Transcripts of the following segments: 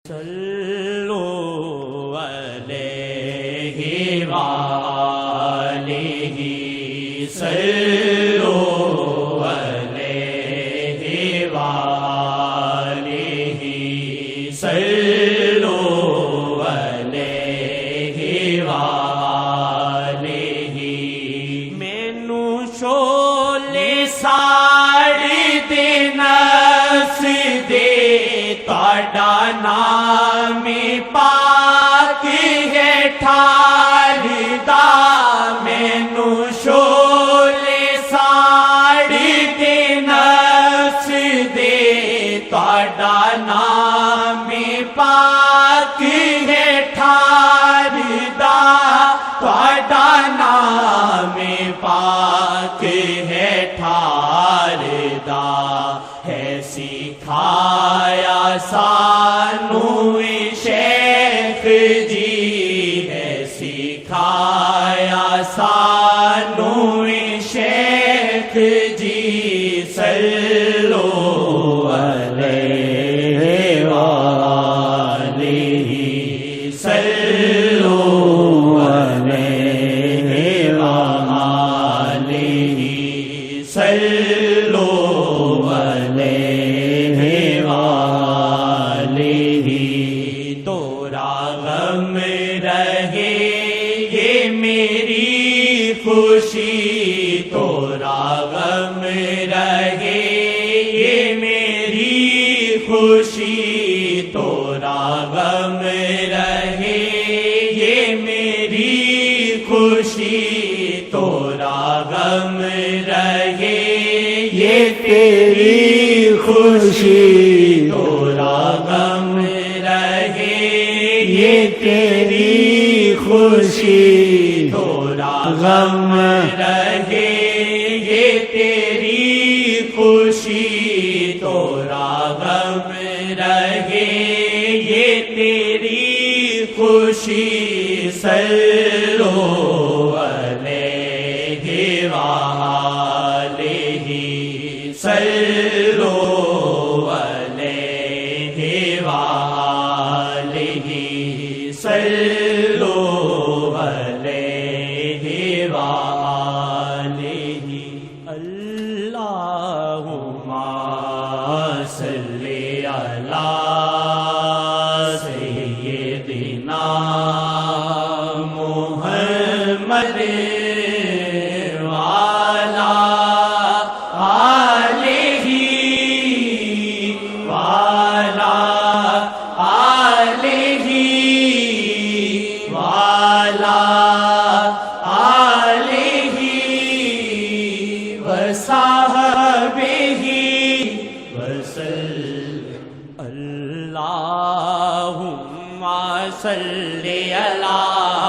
صلو علیہ وآلہ صلو علیہ وآلہ صلو علیہ وآلہ مینوں شولے ساڑی دے نفس دے تہاڈا نام پاک ہے ٹھاردا مینوں شولے ساڑی دے نفس دے تہاڈا نام پاک ہے ٹھاردا تہاڈا نام پاک ہے ٹھاردا ہے سکھایا سانو شیخ جی ہے سکھایا سانو شیخ جی صلو علیہ وآلہ صلو علیہ وآلہ صلو علیہ وآلہ تورا غم رہے یہ میری خوشی تورا غم رہے یہ میری خوشی تورا غم رہے یہ میری خوشی تورا غم رہے یہ تیری خوشی تورا غم رہے یہ تیری خوشی تورا غم رہے یہ تیری خوشی تورا غم رہے یہ تیری خوشی صلو علیہ وآلہ صلو علیہ وآلہ صلو علیہ وآلہ اللہم صلی علی سیدنا محمد اللہم صلی علی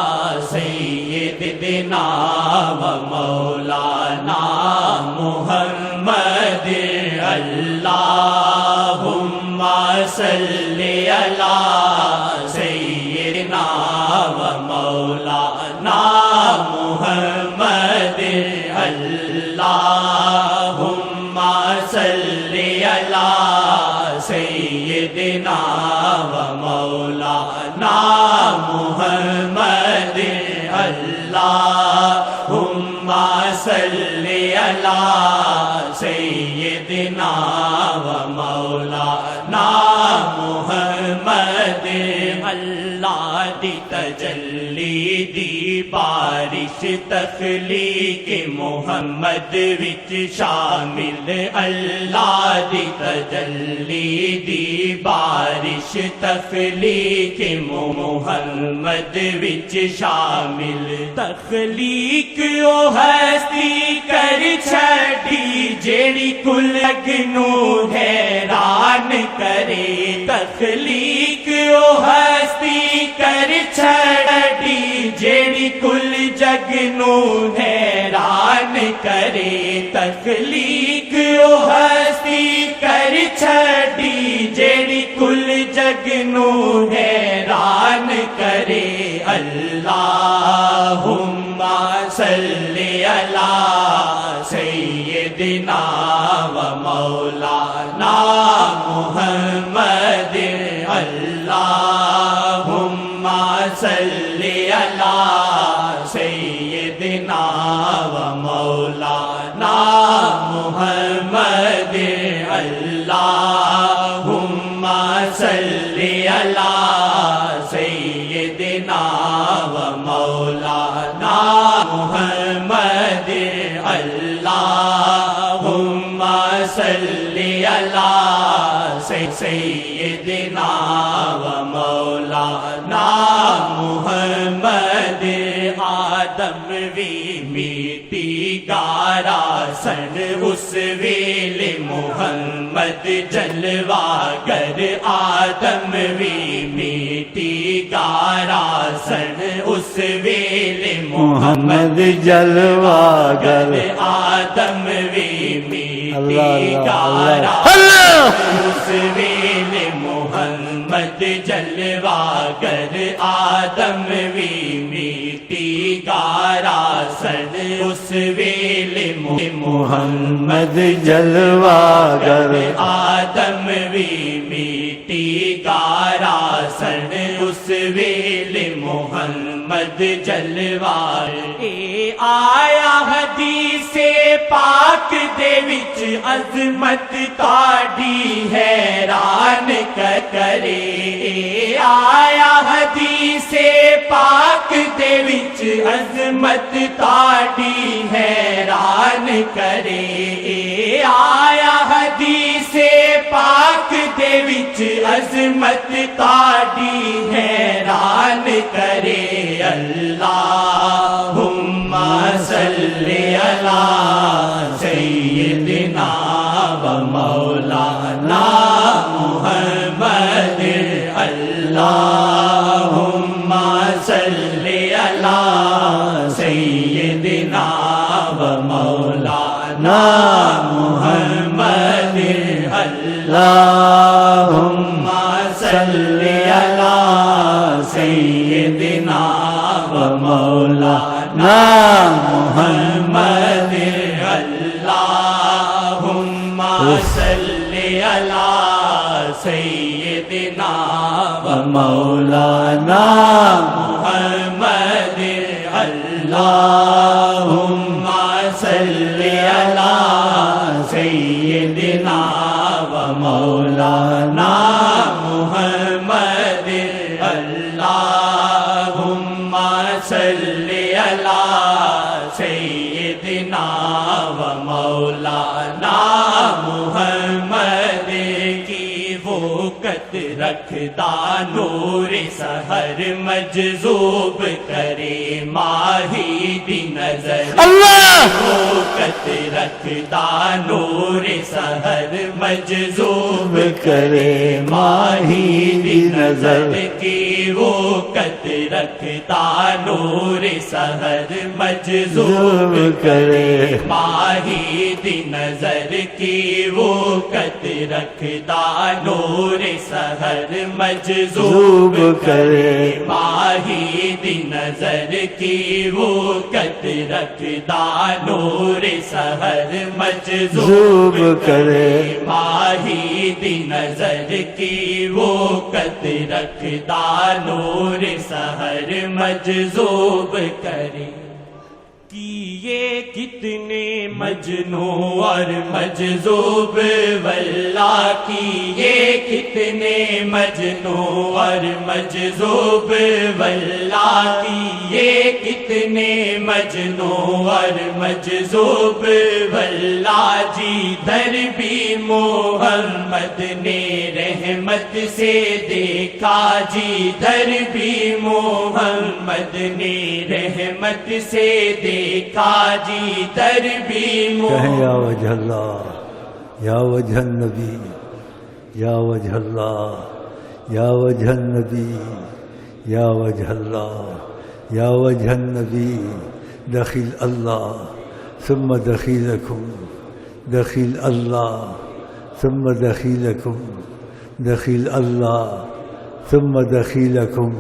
سیدنا و مولانا محمد اللہم صلی علی سیدنا و مولانا محمد اللہم صلی علی سیدنا و مولانا محمد اللہم صلی علی سیدنا و مولانا محمد اللہ دی تجلی دی بارش تخلیق محمد وچ شامل اللہ دی تجلی دی بارش تخلیق محمد وچ شامل تخلیق او ہستی کر چھڈی جیڑی کل نو حیران کرے تخلیق او ہستی کر چھڈی جیڑی کل جگ نو حیران کرے تخلیق او ہستی کر چھڈی جیڑی کل جگ نو حیران کرے اللہم صلی علی سیدنا و مولانا محمد اللہ اللهم صل على سيدنا ومولانا محمد اللهم صل على سيدنا ومولانا محمد اللهم صل على سيدنا ومولانا محمد آدم وی میٹی گارا سن اس ویل محمد جلوہ گر آدم وی میٹی گارا سن اس ویل محمد جلوہ گر آدم وی میٹی گارا اس ویل محمد جلوہ گر آدم وی میٹی گارا سن اس ویل محمد جلوہ گر آدم وی میٹی گارا سن اس ویل محمد جلوہ آیا حدیث پاک دے وچ عظمت تاڑی حیران کرے آیا حدیث پاک دے وچ عظمت تاڑی حیران کرے آیا حدیث پاک دے وچ عظمت تاڑی حیران کرے اللہم صلی علی سیدنا و مولانا محمد اللہم صلی علی سیدنا و مولانا محمد اللہم صلی علی سیدنا و مولانا محمد اللہم صلی علی سیدنا و مولانا محمد اللہم صلی علی سیدنا و مولانا محمد اللہم صلی علی سیدنا و مولانا محمد کی وقت رکھتا نور سحر مجذوب کرے ماہی دی نظر وقت رکھتا نور سحر مجذوب کرے ماہی دی نظر کی وقت رکھتا نور سحر مجذوب کرے ماہی دی نظر کی وقت رکھتا نور سحر مجذوب کرے ماہی دی نظر کی وقت رکھتا نور سحر مجذوب کرے ماہی دی نظر کی وقت رکھتا نور سحر مجذوب کرے کیے کتنے مجنوں اور مجذوب واللہ کیے کتنے مجنوں اور مجذوب واللہ کیے کتنے مجنوں اور مجذوب واللہ جدھر بھی محمد نے رحمت سے دیکھا جدھر بھی محمد نے رحمت سے دیکھا جدھر بھی کہیں یا وجہ اللہ یا وجہ النبی یا وجہ اللہ یا وجہ النبی یا وجہ اللہ یا وجہ النبی دخیل اللہ ثم دخیلکم دخیل اللہ ثم دخیلکم دخیل اللہ ثم دخیلکم